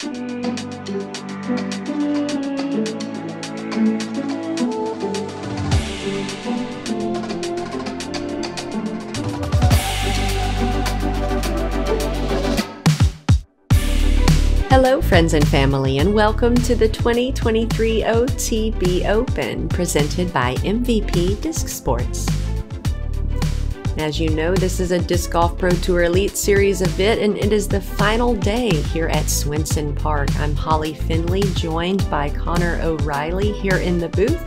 Hello friends and family, and welcome to the 2023 OTB Open presented by MVP Disc Sports. As you know, this is a Disc Golf Pro Tour Elite Series event, and it is the final day here at Swenson Park. I'm Holly Finley, joined by Connor O'Reilly here in the booth.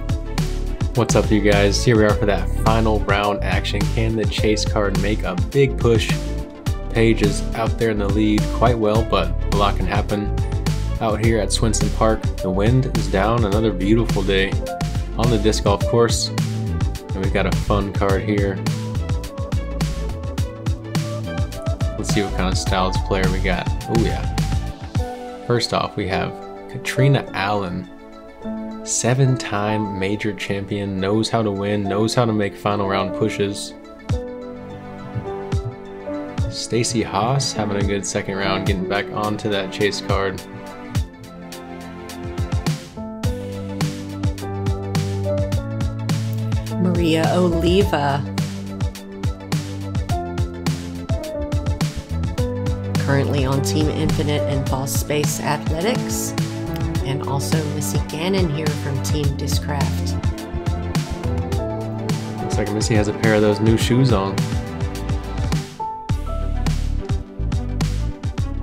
What's up, you guys? Here we are for that final round action. Can the chase card make a big push? Paige is out there in the lead quite well, but a lot can happen out here at Swenson Park. The wind is down, another beautiful day on the disc golf course, and we've got a fun card here. Let's see what kind of styles player we got. Oh yeah. First off, we have Catrina Allen, 7-time major champion, knows how to win, knows how to make final round pushes. Stacie Hass having a good second round, getting back onto that chase card. Maria Oliva, currently on Team Infinite and False Space Athletics, and also Missy Gannon here from Team Discraft. Looks like Missy has a pair of those new shoes on.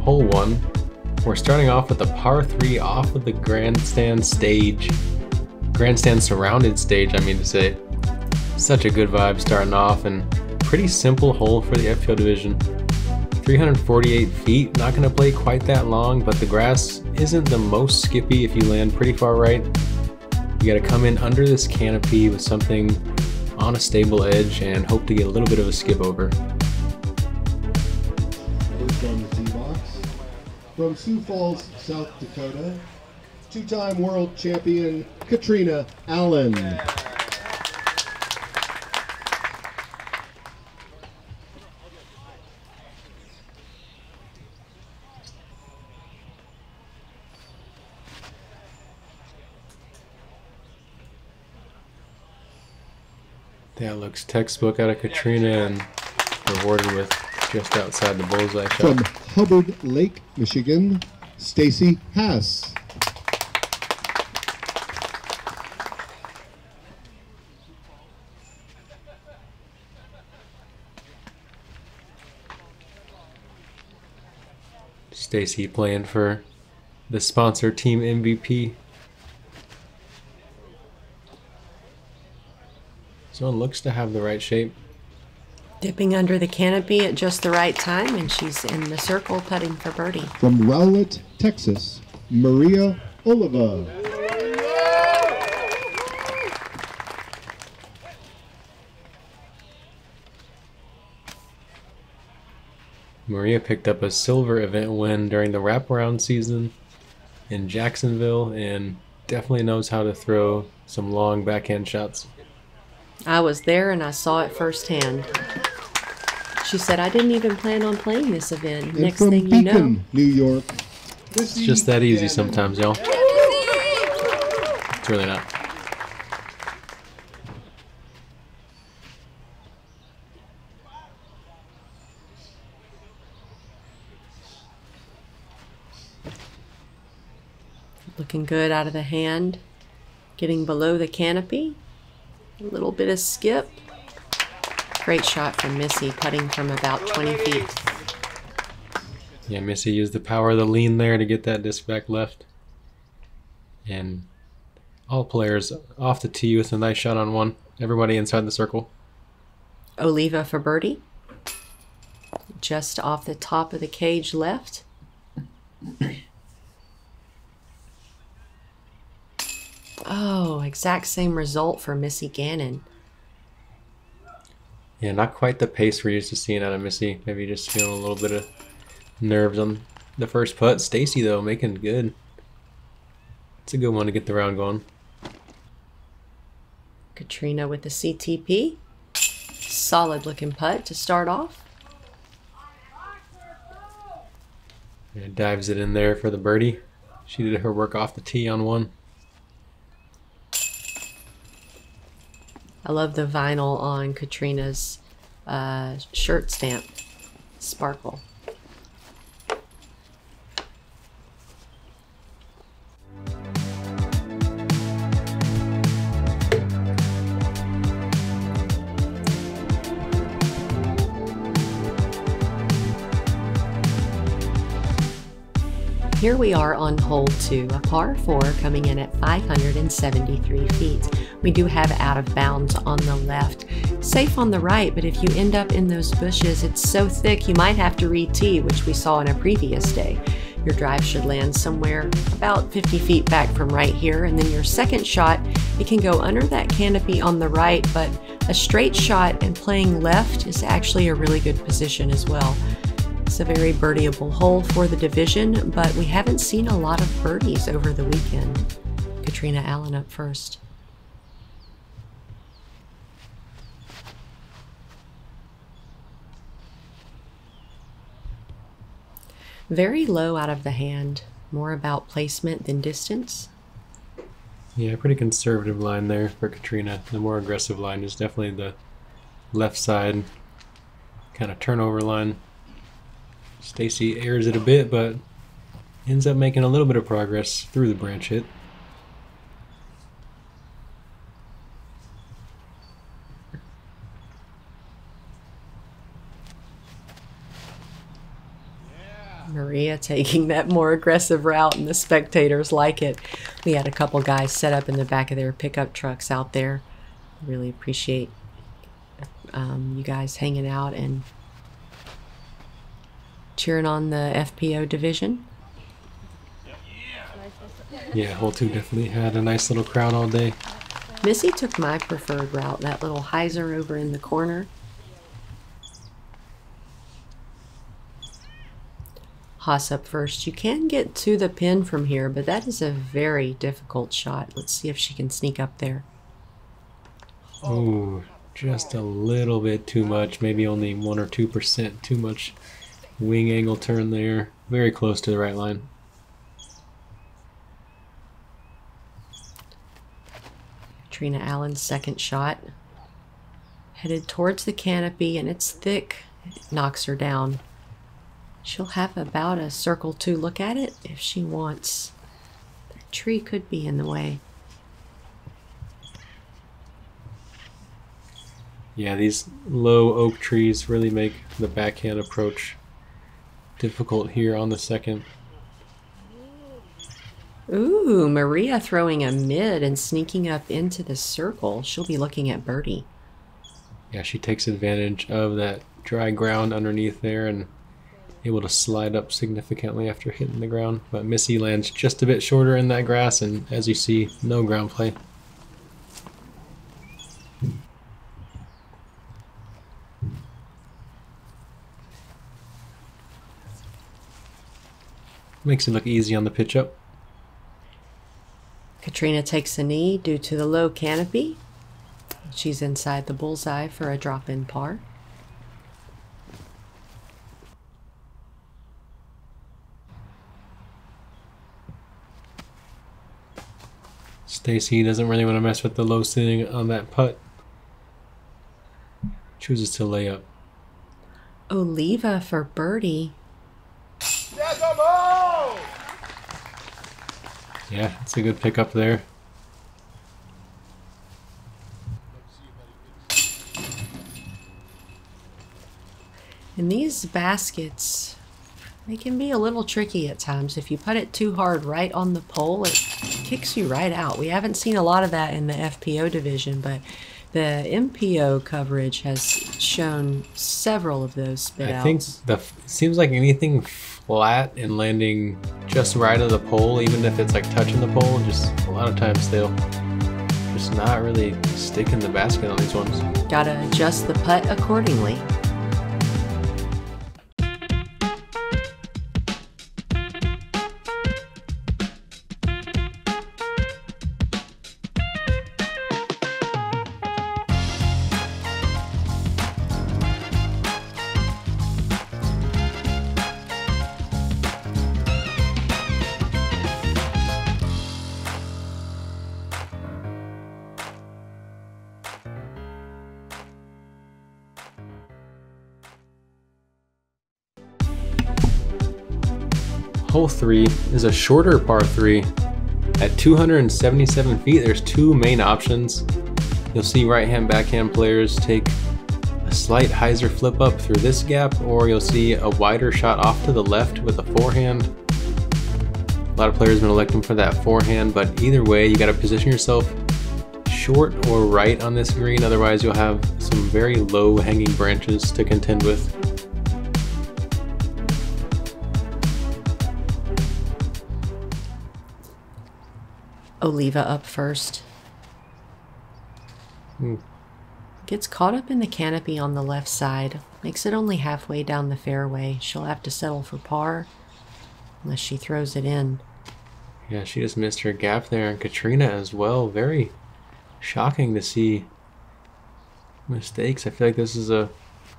Hole 1, we're starting off with a par 3 off of the grandstand stage. Grandstand surrounded stage, I mean to say. Such a good vibe starting off, and pretty simple hole for the FPO division. 348 feet, not going to play quite that long, but the grass isn't the most skippy if you land pretty far right. You got to come in under this canopy with something on a stable edge and hope to get a little bit of a skip over. From Sioux Falls, South Dakota, two-time world champion Catrina Allen. That looks textbook out of Catrina and rewarded with just outside the bullseye shot. From Hubbard Lake, Michigan, Stacie Hass. Stacie playing for the sponsor Team MVP. This one looks to have the right shape. Dipping under the canopy at just the right time, and she's in the circle putting for birdie. From Rowlett, Texas, Maria Oliva. Maria picked up a silver event win during the wraparound season in Jacksonville and definitely knows how to throw some long backhand shots. I was there and I saw it firsthand. She said, I didn't even plan on playing this event. And next from thing you Beacon, know. New York. It's just that easy sometimes, y'all. It's really not. Looking good out of the hand. Getting below the canopy. A little bit of skip. Great shot from Missy, putting from about 20 feet. Yeah, Missy used the power of the lean there to get that disc back left. And all players off the tee with a nice shot on one. Everybody inside the circle. Oliva for birdie. Just off the top of the cage left. Oh, exact same result for Missy Gannon. Yeah, not quite the pace we're used to seeing out of Missy. Maybe just feeling a little bit of nerves on the first putt. Stacie, though, making good. It's a good one to get the round going. Catrina with the CTP. Solid looking putt to start off. And dives it in there for the birdie. She did her work off the tee on one. I love the vinyl on Catrina's shirt stamp. Sparkle. Here we are on hole 2, a par 4 coming in at 573 feet. We do have out of bounds on the left, safe on the right, but if you end up in those bushes, it's so thick you might have to re-tee, which we saw in a previous day. Your drive should land somewhere about 50 feet back from right here, and then your second shot, it can go under that canopy on the right, but a straight shot and playing left is actually a really good position as well. It's a very birdieable hole for the division, but we haven't seen a lot of birdies over the weekend. Catrina Allen up first. Very low out of the hand, more about placement than distance. Yeah, pretty conservative line there for Catrina. The more aggressive line is definitely the left side kind of turnover line. Stacie airs it a bit, but ends up making a little bit of progress through the branch hit. Maria taking that more aggressive route, and the spectators like it. We had a couple guys set up in the back of their pickup trucks out there. Really appreciate you guys hanging out and cheering on the FPO division. Yeah, hole 2 definitely had a nice little crowd all day. Missy took my preferred route, that little hyzer over in the corner. Hass up first. You can get to the pin from here, but that is a very difficult shot. Let's see if she can sneak up there. Ooh, just a little bit too much, maybe only 1 or 2% too much wing angle turn there. Very close to the right line. Catrina Allen's second shot. Headed towards the canopy, and it's thick. It knocks her down. She'll have about a circle to look at it if she wants. That tree could be in the way. Yeah, these low oak trees really make the backhand approach difficult here on the second. Ooh, Maria throwing a mid and sneaking up into the circle. She'll be looking at birdie. Yeah, she takes advantage of that dry ground underneath there and able to slide up significantly after hitting the ground. But Missy lands just a bit shorter in that grass, and as you see, no ground play. Makes it look easy on the pitch up. Catrina takes a knee due to the low canopy. She's inside the bullseye for a drop-in par. Stacie doesn't really want to mess with the low sitting on that putt. Chooses to lay up. Oliva for birdie. Yeah, it's a good pickup there. And these baskets, they can be a little tricky at times. If you put it too hard right on the pole, it kicks you right out. We haven't seen a lot of that in the FPO division, but the MPO coverage has shown several of those spit outs. I think seems like anything flat and landing just right of the pole, even if it's like touching the pole, just a lot of times they'll just not really stick in the basket on these ones. Gotta adjust the putt accordingly. Hole 3 is a shorter par 3. At 277 feet, there's two main options. You'll see right-hand, backhand players take a slight hyzer flip up through this gap, or you'll see a wider shot off to the left with a forehand. A lot of players have been electing for that forehand, but either way, you got to position yourself short or right on this green, otherwise you'll have some very low hanging branches to contend with. Oliva up first. Gets caught up in the canopy on the left side. Makes it only halfway down the fairway. She'll have to settle for par unless she throws it in. Yeah, she just missed her gap there, and Catrina as well. Very shocking to see mistakes. I feel like this is a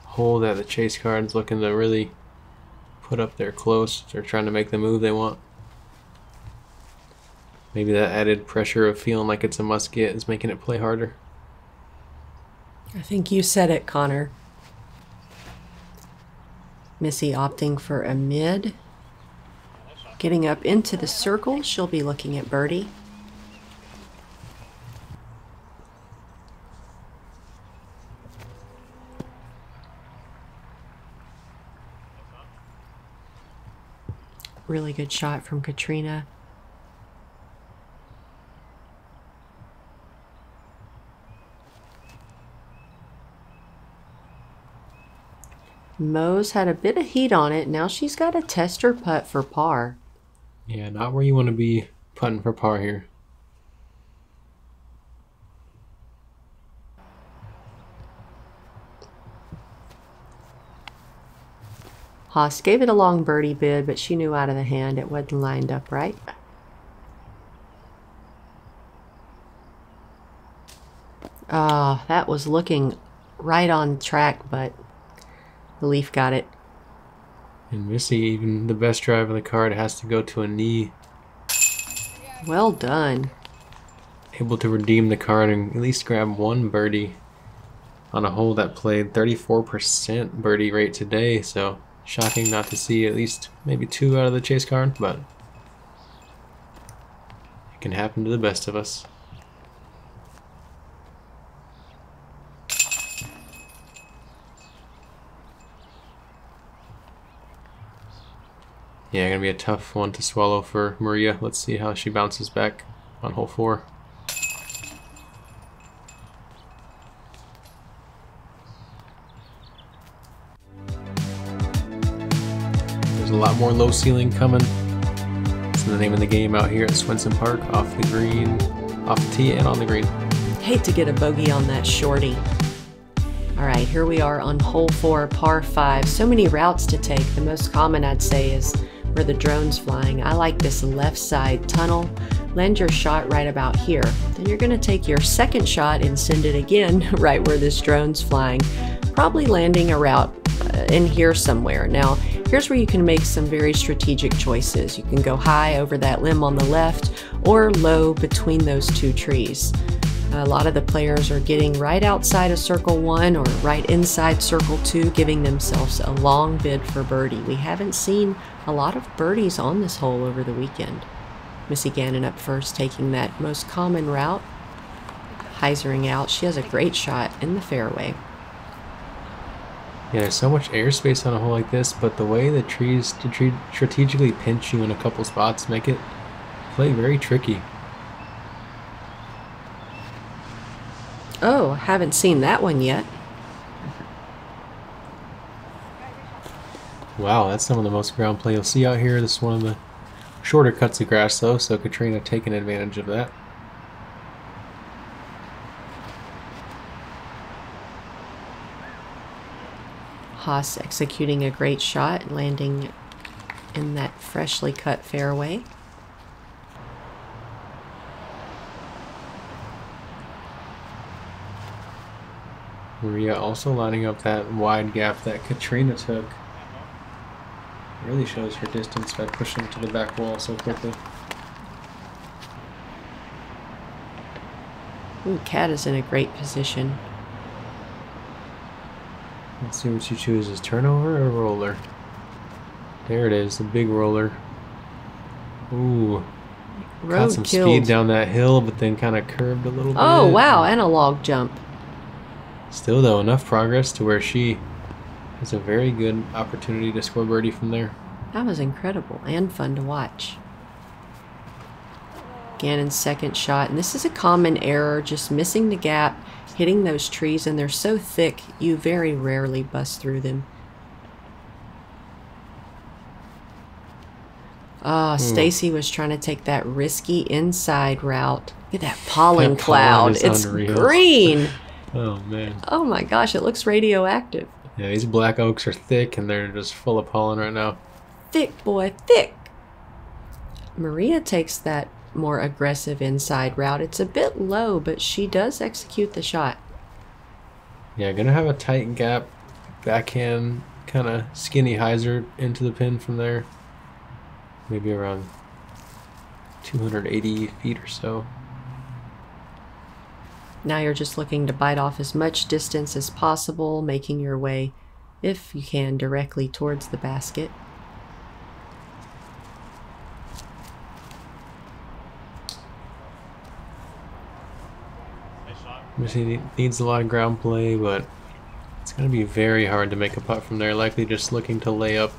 hole that the chase card's looking to really put up there close. They're trying to make the move they want. Maybe that added pressure of feeling like it's a must get is making it play harder. I think you said it, Connor. Missy opting for a mid. Getting up into the circle, she'll be looking at birdie. Really good shot from Catrina. Mo's had a bit of heat on it. Now she's got to test her putt for par. Yeah, not where you want to be putting for par here. Hass gave it a long birdie bid, but she knew out of the hand it wasn't lined up right. That was looking right on track, but the leaf got it. And Missy, even the best drive of the card, has to go to a knee. Well done. Able to redeem the card and at least grab one birdie on a hole that played 34% birdie rate today, so shocking not to see at least maybe two out of the chase card, but it can happen to the best of us. Yeah, gonna be a tough one to swallow for Maria. Let's see how she bounces back on hole 4. There's a lot more low ceiling coming. It's the name of the game out here at Swenson Park, off the green, off the tee and on the green. Hate to get a bogey on that shorty. All right, here we are on hole 4, par 5. So many routes to take. The most common, I'd say, is where the drone's flying. I like this left side tunnel. Land your shot right about here. Then you're gonna take your second shot and send it again right where this drone's flying. Probably landing a route in here somewhere. Now, here's where you can make some very strategic choices. You can go high over that limb on the left or low between those two trees. A lot of the players are getting right outside of circle 1 or right inside circle 2, giving themselves a long bid for birdie. We haven't seen a lot of birdies on this hole over the weekend. Missy Gannon up first, taking that most common route, hyzering out. She has a great shot in the fairway. Yeah, there's so much airspace on a hole like this, but the way the trees strategically pinch you in a couple spots make it play very tricky. Oh, haven't seen that one yet. Wow, that's some of the most ground play you'll see out here. This is one of the shorter cuts of grass though, so Catrina taking advantage of that. Hass executing a great shot, landing in that freshly cut fairway. Maria also lining up that wide gap that Catrina took. Really shows her distance by pushing to the back wall so quickly. Ooh, Cat is in a great position. Let's see what she chooses, turnover or roller? There it is, the big roller. Ooh. Road Got some killed. speed down that hill, but then kind of curved a little bit. Oh, wow. Analog jump. Still, though, enough progress to where she has a very good opportunity to score birdie from there. That was incredible and fun to watch. Gannon's second shot, and this is a common error, just missing the gap, hitting those trees, and they're so thick, you very rarely bust through them. Oh, Stacie was trying to take that risky inside route. Look at that pollen cloud. It's unreal. Green. Oh, man. Oh, my gosh. It looks radioactive. Yeah, these black oaks are thick, and they're just full of pollen right now. Thick, boy, thick. Maria takes that more aggressive inside route. It's a bit low, but she does execute the shot. Yeah, gonna have a tight gap. Backhand, kind of skinny hyzer into the pin from there. Maybe around 280 feet or so. Now you're just looking to bite off as much distance as possible, making your way, if you can, directly towards the basket. Missy needs a lot of ground play, but it's going to be very hard to make a putt from there. Likely just looking to lay up.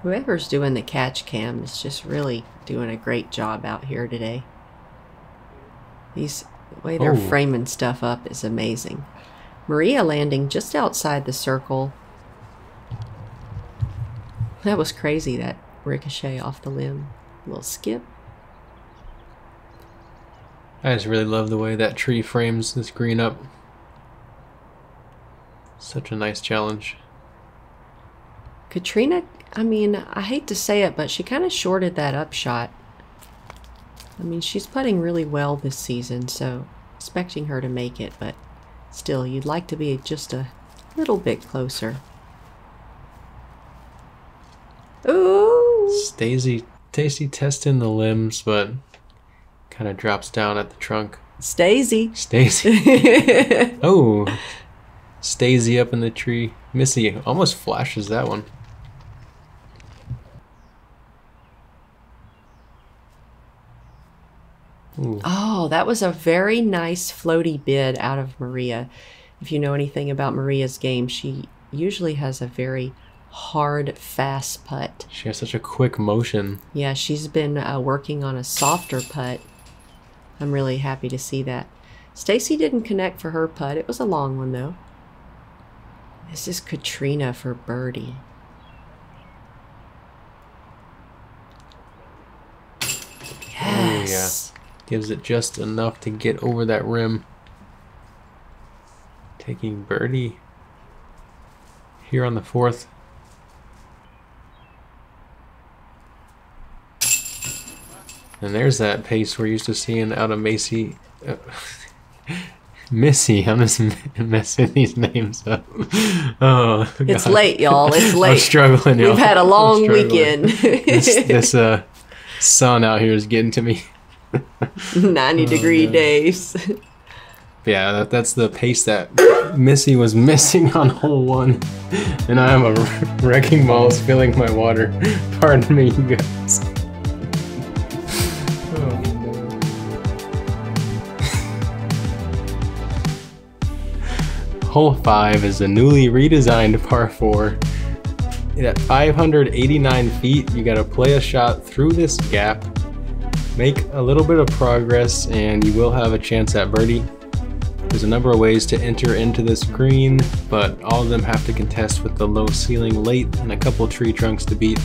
Whoever's doing the catch cam is just really doing a great job out here today. The way they're framing stuff up is amazing. Maria landing just outside the circle. That was crazy, that ricochet off the limb. A little skip. I just really love the way that tree frames this green up. Such a nice challenge. Catrina, I mean, I hate to say it, but she kind of shorted that upshot. I mean, she's putting really well this season, so expecting her to make it, but still, you'd like to be just a little bit closer. Ooh! Stacie testing the limbs, but kind of drops down at the trunk. Stacie. Oh, Stacie up in the tree. Missy almost flashes that one. Ooh. Oh, that was a very nice floaty bid out of Maria. If you know anything about Maria's game, she usually has a very hard, fast putt. She has such a quick motion. Yeah, she's been working on a softer putt. I'm really happy to see that. Stacie didn't connect for her putt. It was a long one, though. This is Catrina for birdie. Yes. Oh, yeah. Gives it just enough to get over that rim. Taking birdie here on the fourth. And there's that pace we're used to seeing out of Missy. Missy, I'm just messing these names up. Oh, it's late, y'all. It's late. I'm struggling, y'all. We've had a long weekend. this sun out here is getting to me. 90-degree days. Yeah, that's the pace that Missy was missing on hole one. And I am a wrecking ball spilling my water. Pardon me, you guys. Hole 5 is a newly redesigned par 4. At 589 feet, you gotta play a shot through this gap, make a little bit of progress, and you will have a chance at birdie. There's a number of ways to enter into this green, but all of them have to contest with the low ceiling late and a couple tree trunks to beat.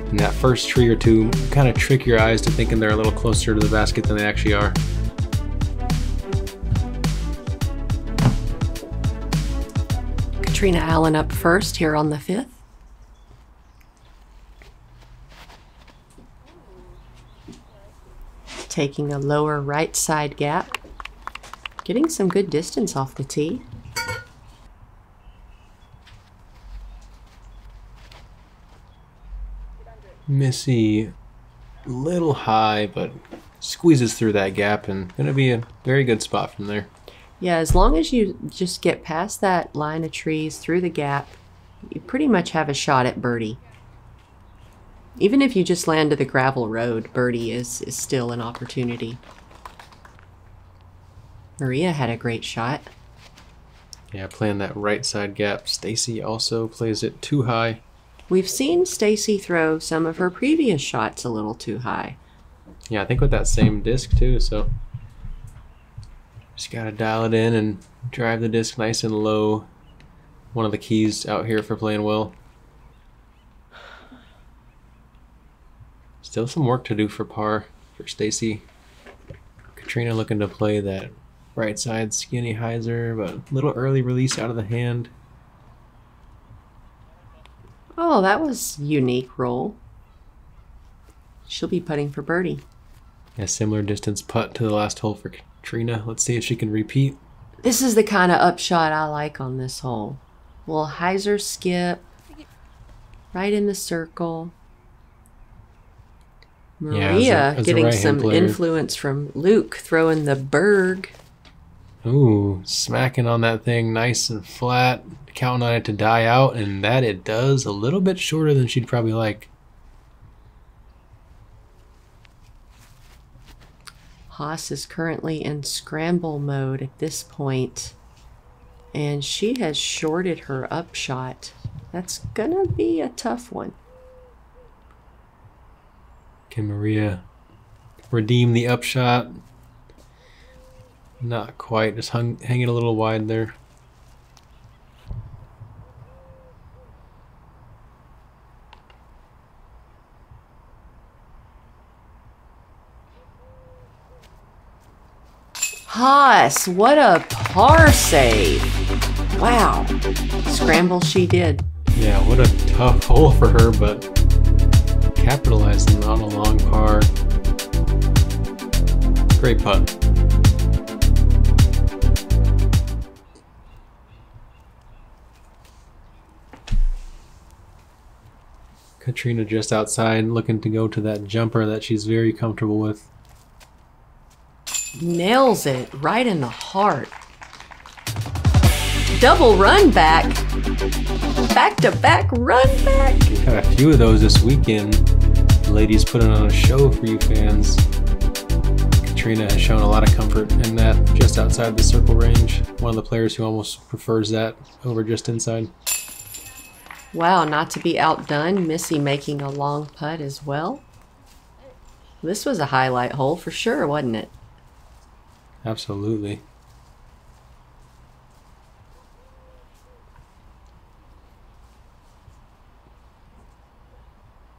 And that first tree or two kind of trick your eyes to thinking they're a little closer to the basket than they actually are. Catrina Allen up first here on the 5th. Taking a lower right side gap. Getting some good distance off the tee. Missy, a little high, but squeezes through that gap and gonna be a very good spot from there. Yeah, as long as you just get past that line of trees through the gap, you pretty much have a shot at birdie. Even if you just land to the gravel road, birdie is still an opportunity. Maria had a great shot. Yeah, playing that right side gap. Stacie also plays it too high. We've seen Stacie throw some of her previous shots a little too high. Yeah, I think with that same disc too, so just gotta dial it in and drive the disc nice and low. One of the keys out here for playing well. Still some work to do for par for Stacie. Catrina looking to play that right side skinny hyzer, but a little early release out of the hand. Oh, that was unique roll. She'll be putting for birdie. A similar distance putt to the last hole for Catrina. Let's see if she can repeat. This is the kind of upshot I like on this hole. Little hyzer skip, right in the circle. Maria getting some influence from Luke throwing the berg. Ooh, smacking on that thing nice and flat, counting on it to die out, and that it does. A little bit shorter than she'd probably like. Hass is currently in scramble mode at this point, and she has shorted her upshot. That's gonna be a tough one. Can Maria redeem the upshot? Not quite, just hanging a little wide there. Hass, what a par save. Wow. Scramble she did. Yeah, what a tough hole for her, but capitalizing on a long par. Great putt. Catrina just outside looking to go to that jumper that she's very comfortable with. Nails it right in the heart. Double run back. Back-to-back run back. Got a few of those this weekend. The ladies putting on a show for you fans. Catrina has shown a lot of comfort in that just outside the circle range. One of the players who almost prefers that over just inside. Wow, not to be outdone, Missy making a long putt as well. This was a highlight hole for sure, wasn't it? Absolutely.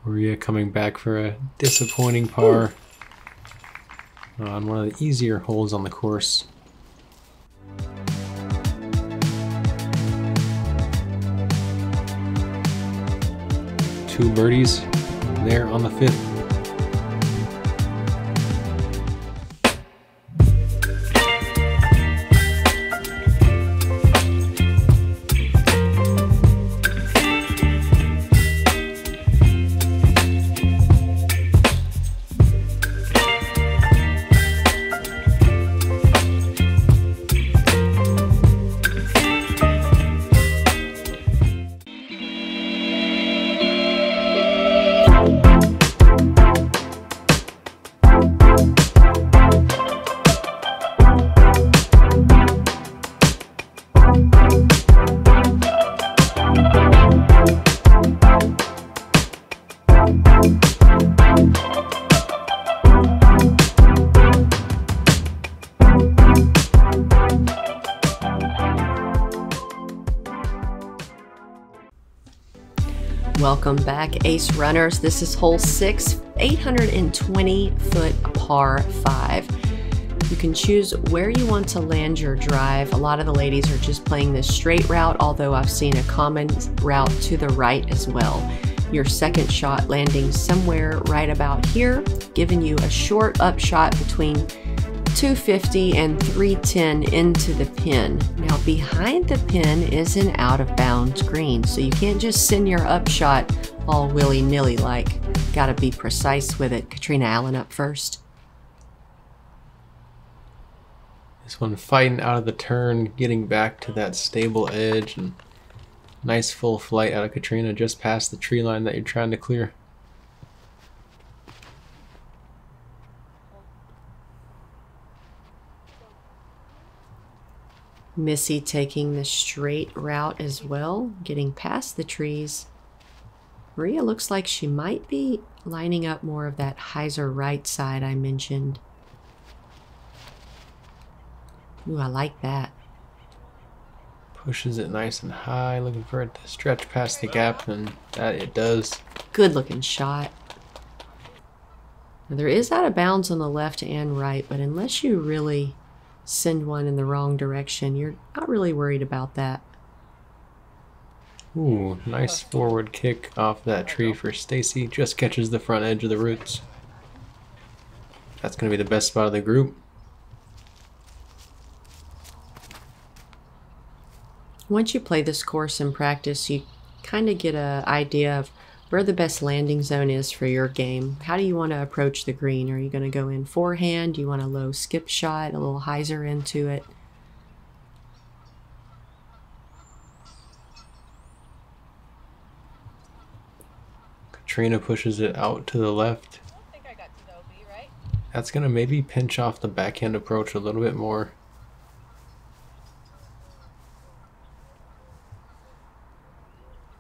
Maria coming back for a disappointing par on one of the easier holes on the course. Two birdies there on the fifth. Welcome back, Ace Runners. This is hole 6, 820-foot par 5. You can choose where you want to land your drive. A lot of the ladies are just playing this straight route, although I've seen a common route to the right as well. Your second shot landing somewhere right about here, giving you a short upshot between 250 and 310 into the pin. Now behind the pin is an out of bounds green, so you can't just send your upshot all willy-nilly like. Gotta be precise with it. Catrina Allen up first. This one fighting out of the turn, getting back to that stable edge, and nice full flight out of Catrina just past the tree line that you're trying to clear. Missy taking the straight route as well, getting past the trees. Maria looks like she might be lining up more of that hyzer right side I mentioned. Ooh, I like that. Pushes it nice and high, looking for it to stretch past the gap, and that it does. Good looking shot. Now, there is out of bounds on the left and right, but unless you really send one in the wrong direction, you're not really worried about that. Ooh, nice forward kick off that tree for Stacie. Just catches the front edge of the roots. That's going to be the best spot of the group. Once you play this course in practice, you kind of get an idea of where the best landing zone is for your game. How do you want to approach the green? Are you going to go in forehand? Do you want a low skip shot, a little hyzer into it? Catrina pushes it out to the left. That's going to maybe pinch off the backhand approach a little bit more.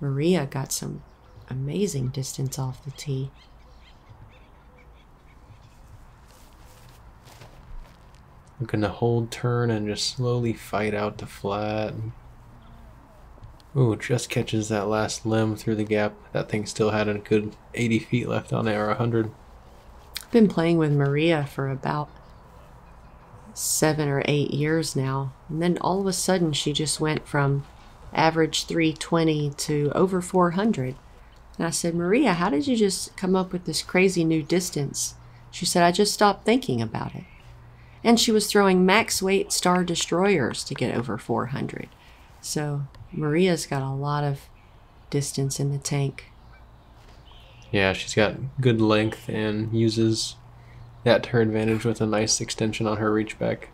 Maria got some amazing distance off the tee. Looking to hold turn and just slowly fight out the flat. Ooh, just catches that last limb through the gap. That thing still had a good 80 feet left on it, or 100. I've been playing with Maria for about 7 or 8 years now. And then all of a sudden she just went from average 320 to over 400. And I said, Maria, how did you just come up with this crazy new distance? She said, I just stopped thinking about it. And she was throwing max weight Star Destroyers to get over 400. So Maria's got a lot of distance in the tank. Yeah, she's got good length and uses that to her advantage with a nice extension on her reach back.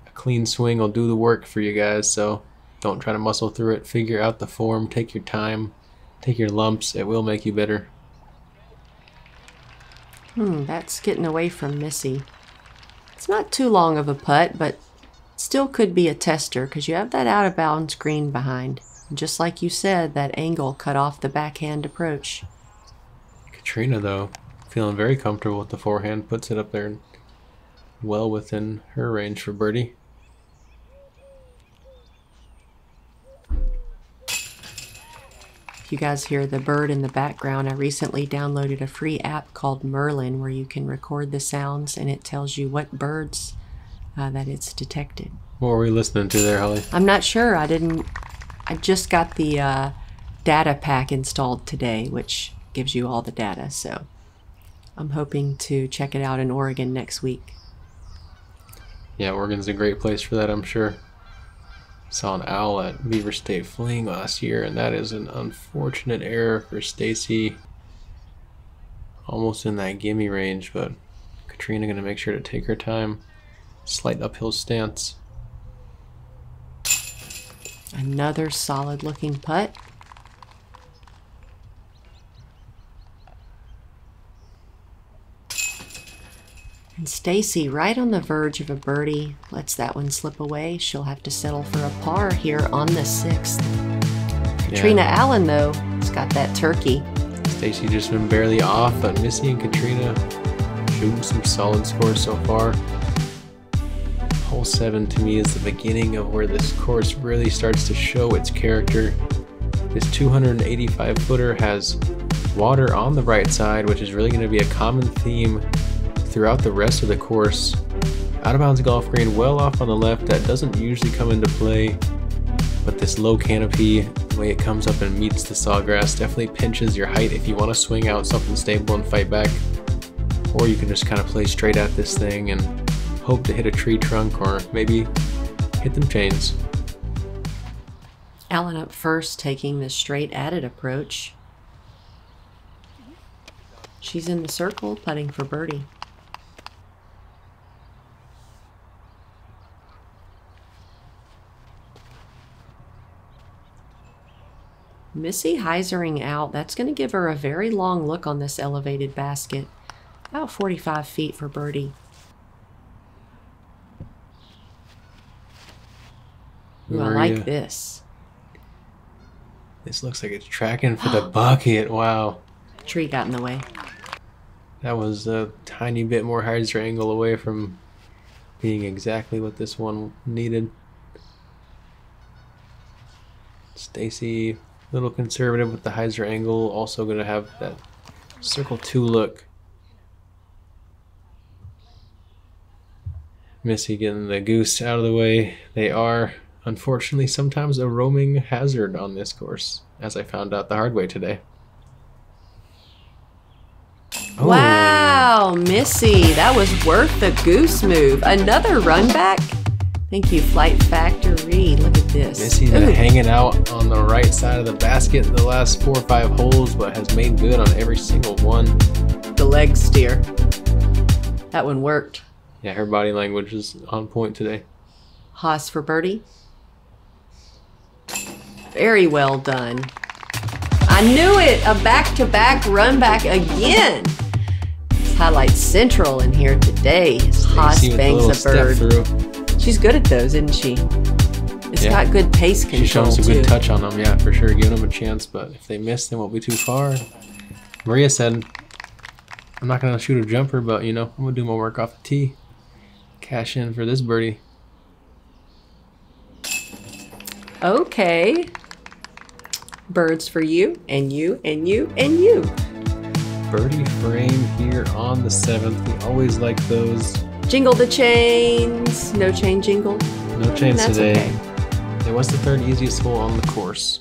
A clean swing will do the work for you guys, so don't try to muscle through it. Figure out the form, take your time, take your lumps. It will make you better. That's getting away from Missy. It's not too long of a putt, but still could be a tester because you have that out of bounds green behind. And just like you said, that angle cut off the backhand approach. Catrina, though, feeling very comfortable with the forehand, puts it up there well within her range for birdie. If you guys hear the bird in the background, I recently downloaded a free app called Merlin where you can record the sounds and it tells you what birds that it's detected. What were we listening to there, Holly? I'm not sure. I just got the data pack installed today, which gives you all the data, so I'm hoping to check it out in Oregon next week. Yeah, Oregon's a great place for that, I'm sure. Saw an owl at Beaver State Fling last year, and that is an unfortunate error for Stacie. Almost in that gimme range, but Catrina going to make sure to take her time. Slight uphill stance. Another solid looking putt. And Stacie, right on the verge of a birdie, lets that one slip away. She'll have to settle for a par here on the 6th. Catrina Allen, though, has got that turkey. Stacie just been barely off, but Missy and Catrina shooting some solid scores so far. Hole 7 to me is the beginning of where this course really starts to show its character. This 285-footer has water on the right side, which is really going to be a common theme throughout the rest of the course. Out of bounds golf green well off on the left, that doesn't usually come into play, but this low canopy, the way it comes up and meets the sawgrass, definitely pinches your height if you want to swing out something stable and fight back. Or you can just kind of play straight at this thing and hope to hit a tree trunk or maybe hit them chains. Allen up first, taking the straight at it approach. She's in the circle, putting for birdie. Missy hyzering out. That's going to give her a very long look on this elevated basket. About 45 feet for birdie. Ooh, I like this. This looks like it's tracking for the bucket. Wow. Tree got in the way. That was a tiny bit more hyzer angle away from being exactly what this one needed. Stacie, a little conservative with the hyzer angle. Also going to have that circle 2 look. Missy getting the goose out of the way. They are, unfortunately, sometimes a roaming hazard on this course, as I found out the hard way today. Oh. Wow, Missy, that was worth the goose move. Another run back. Thank you, Flight Factory. Look at this. Missy's been hanging out on the right side of the basket the last 4 or 5 holes, but has made good on every single one. The leg steer. That one worked. Yeah, her body language is on point today. Hass for birdie. Very well done. I knew it! A back-to-back run back again. It's Highlight Central in here today. Hass bangs a bird. She's good at those, isn't she? It's got good pace control, She's showing some good touch on them, yeah, for sure. Giving them a chance, but if they miss, they won't be too far. Maria said, I'm not going to shoot a jumper, but, you know, I'm going to do my work off the tee. Cash in for this birdie. Okay. Birds for you, and you, and you, and you. Birdie frame here on the 7th. We always like those. Jingle the chains. No chain jingle. No chains today. Okay. It was the 3rd easiest hole on the course.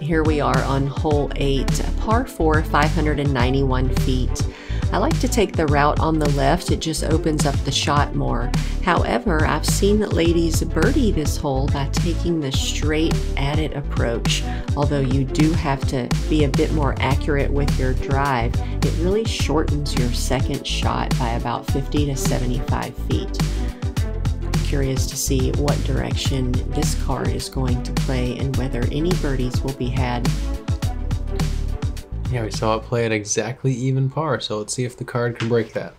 Here we are on hole 8, par 4, 591 feet. I like to take the route on the left. It just opens up the shot more. However, I've seen ladies birdie this hole by taking the straight at it approach. Although you do have to be a bit more accurate with your drive, it really shortens your second shot by about 50 to 75 feet. I'm curious to see what direction this card is going to play and whether any birdies will be had. Yeah, we saw it play at exactly even par, so let's see if the card can break that.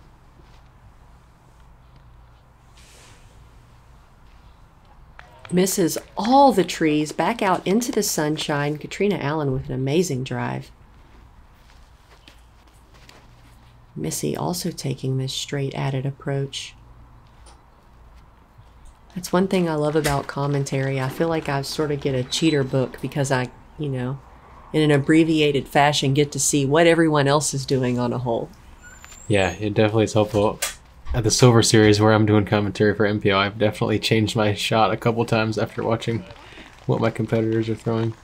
Misses all the trees back out into the sunshine. Catrina Allen with an amazing drive. Missy also taking this straight at it approach. That's one thing I love about commentary. I feel like I sort of get a cheater book because I, you know, in an abbreviated fashion, get to see what everyone else is doing on a hole. Yeah, it definitely is helpful. At the Silver Series, where I'm doing commentary for MPO, I've definitely changed my shot a couple times after watching what my competitors are throwing.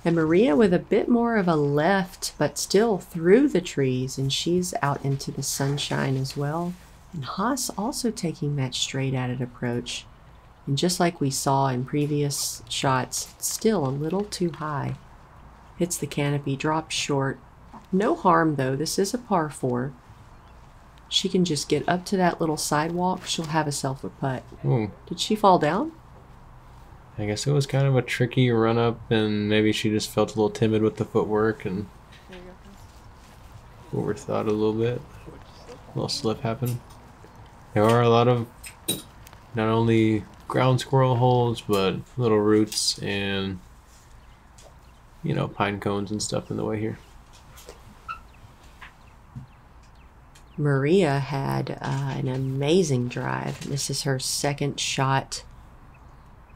And Maria with a bit more of a left, but still through the trees, and she's out into the sunshine as well. And Hass also taking that straight at it approach. And just like we saw in previous shots, still a little too high. Hits the canopy, drops short. No harm though, this is a par 4. She can just get up to that little sidewalk, she'll have herself a putt. Ooh. Did she fall down? I guess it was kind of a tricky run up, and maybe she just felt a little timid with the footwork and overthought a little bit. A little slip happened. There are a lot of not only ground squirrel holes, but little roots and, you know, pine cones and stuff in the way here. Maria had an amazing drive. This is her second shot.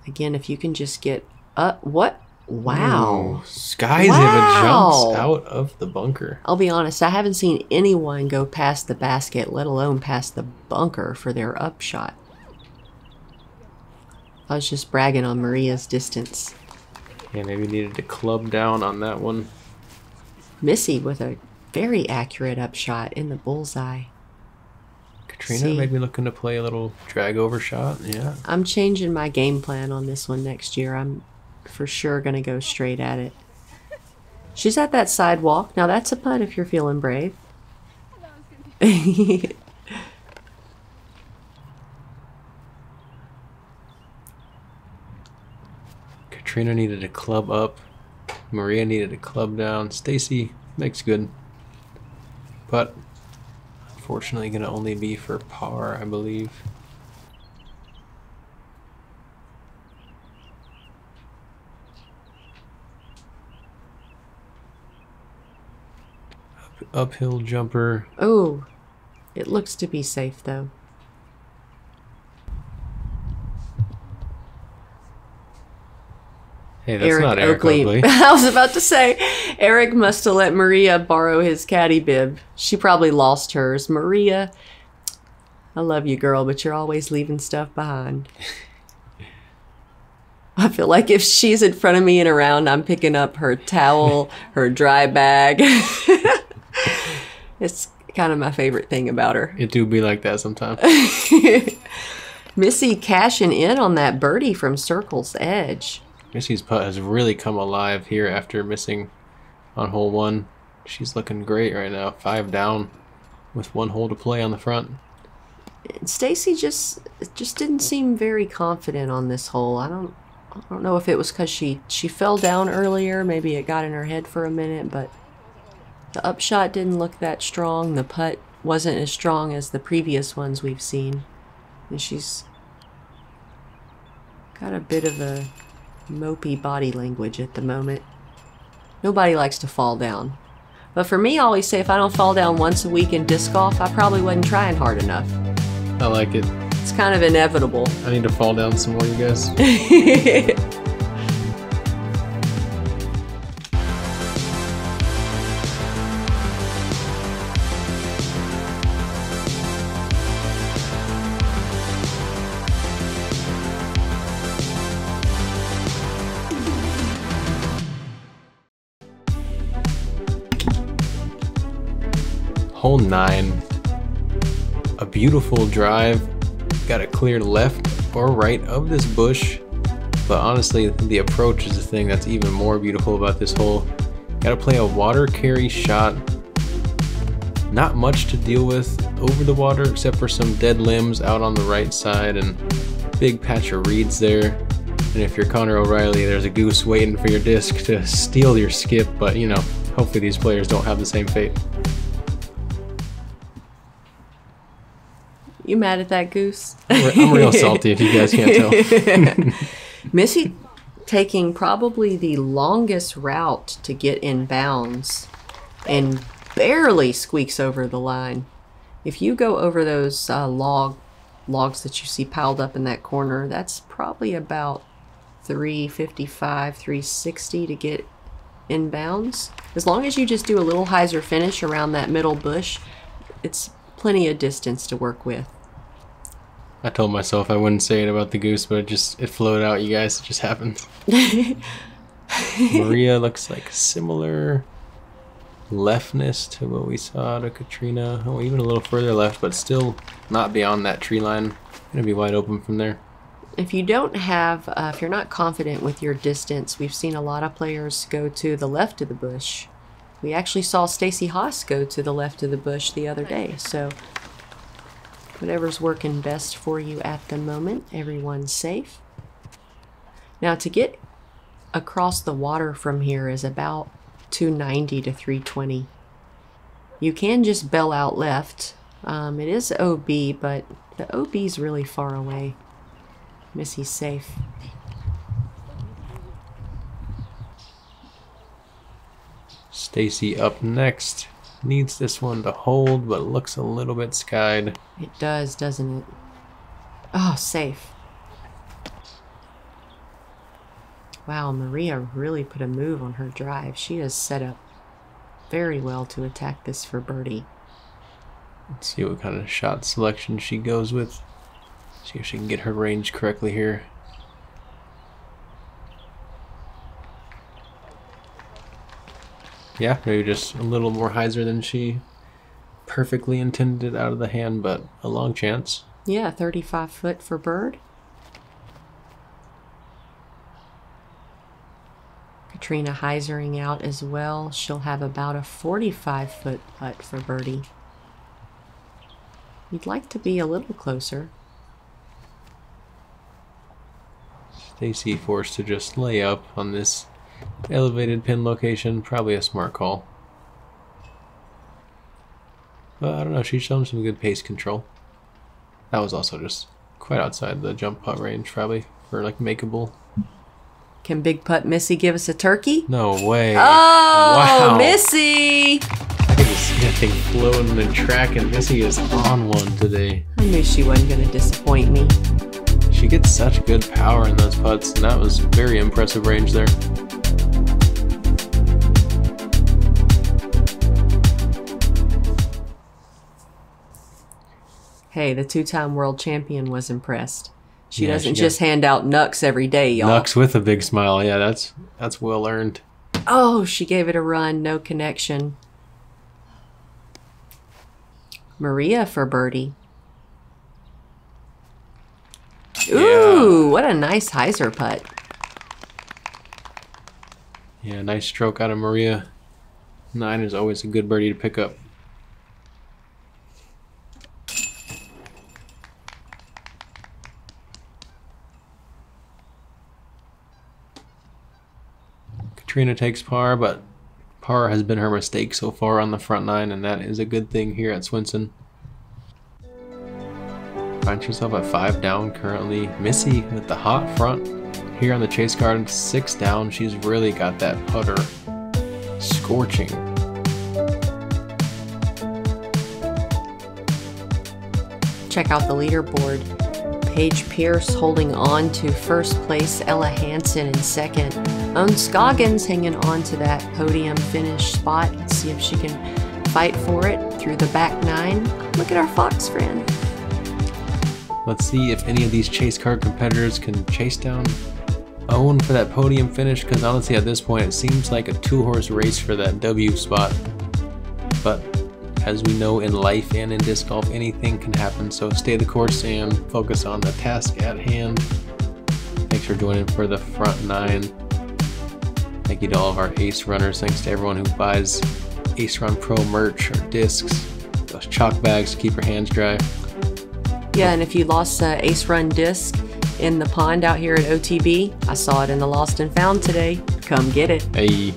Again, if you can just get up. What? Wow. Ooh, Sky's even jumps out of the bunker. I'll be honest, I haven't seen anyone go past the basket, let alone past the bunker for their upshot. I was just bragging on Maria's distance. Yeah, maybe needed to club down on that one. Missy with a very accurate upshot in the bullseye. Catrina maybe looking to play a little drag over shot. Yeah. I'm changing my game plan on this one next year. I'm for sure going to go straight at it. She's at that sidewalk. Now that's a putt if you're feeling brave. Catrina needed to club up Maria needed a club down. Stacie makes good. But unfortunately gonna only be for par, I believe. Uphill jumper. Oh, it looks to be safe though. Hey, that's not Eric Oakley. I was about to say, Eric must have let Maria borrow his caddy bib. She probably lost hers. Maria, I love you, girl, but you're always leaving stuff behind. I feel like if she's in front of me and around, I'm picking up her towel, her dry bag. It's kind of my favorite thing about her. It do be like that sometimes. Missy cashing in on that birdie from Circle's Edge. Missy's putt has really come alive here after missing on hole 1. She's looking great right now. 5 down with 1 hole to play on the front. Stacie just didn't seem very confident on this hole. I don't know if it was because she fell down earlier. Maybe it got in her head for a minute, but the upshot didn't look that strong. The putt wasn't as strong as the previous ones we've seen. And she's got a bit of a mopey body language at the moment. Nobody likes to fall down. But for me, I always say if I don't fall down once a week in disc golf, I probably wasn't trying hard enough. I like it. It's kind of inevitable. I need to fall down some more, you guys. Hole 9, a beautiful drive, got to clear left or right of this bush, but honestly the approach is the thing that's even more beautiful about this hole. Got to play a water carry shot, not much to deal with over the water except for some dead limbs out on the right side and big patch of reeds there. And if you're Connor O'Reilly, there's a goose waiting for your disc to steal your skip, but you know, hopefully these players don't have the same fate. You mad at that goose? I'm real salty if you guys can't tell. Missy taking probably the longest route to get in bounds and barely squeaks over the line. If you go over those logs that you see piled up in that corner, that's probably about 355, 360 to get in bounds. As long as you just do a little hyzer finish around that middle bush, it's plenty of distance to work with. I told myself I wouldn't say it about the goose, but it flowed out, you guys. It just happened. Maria looks like similar leftness to what we saw to Catrina. Oh, even a little further left, but still not beyond that tree line. Gonna be wide open from there. If you don't have, if you're not confident with your distance, we've seen a lot of players go to the left of the bush. We actually saw Stacie Hass go to the left of the bush the other day, so whatever's working best for you at the moment. Everyone's safe. Now to get across the water from here is about 290 to 320. You can just bell out left. It is OB, but the OB's really far away. Missy's safe. Stacie up next. Needs this one to hold, but looks a little bit skied. It does, doesn't it? Oh, safe. Wow, Maria really put a move on her drive. She is set up very well to attack this for birdie. Let's see what kind of shot selection she goes with. See if she can get her range correctly here. Yeah, maybe just a little more hyzer than she perfectly intended out of the hand, but a long chance. Yeah, 35 foot for bird. Catrina hyzering out as well. She'll have about a 45 foot putt for birdie. You'd like to be a little closer. Stacie forced to just lay up on this Elevated pin location, probably a smart call. But I don't know, she's shown some good pace control. That was also just quite outside the jump putt range, probably, for like makeable. Can Big Putt Missy give us a turkey? No way. Oh, wow. Missy! I can just see that thing floating in the track, and Missy is on one today. I knew she wasn't going to disappoint me. She gets such good power in those putts, and that was very impressive range there. Hey, the two-time world champion was impressed. She Yeah, doesn't she just hand out knucks every day, y'all. Nux with a big smile. Yeah, that's well earned. Oh, she gave it a run. No connection. Maria for birdie. Ooh, what a nice hyzer putt. Yeah, nice stroke out of Maria. 9 is always a good birdie to pick up. Catrina takes par, but par has been her mistake so far on the front 9, and that is a good thing here at Swinson. Finds herself at 5 down currently. Missy with the hot front here on the chase card, 6 down. She's really got that putter scorching. Check out the leaderboard. Paige Pierce holding on to first place, Ella Hansen in second. Scoggins hanging on to that podium finish spot. Let's see if she can fight for it through the back 9. Look at our Fox friend. Let's see if any of these chase card competitors can chase down Owen for that podium finish, because honestly at this point it seems like a 2-horse race for that W spot. But as we know in life and in disc golf, anything can happen, so stay the course and focus on the task at hand. Thanks for joining for the front 9. Thank you to all of our Ace runners. Thanks to everyone who buys Ace Run Pro merch or discs, those chalk bags to keep your hands dry. Yeah, and if you lost a Ace Run disc in the pond out here at OTB, I saw it in the Lost and Found today. Come get it. Hey.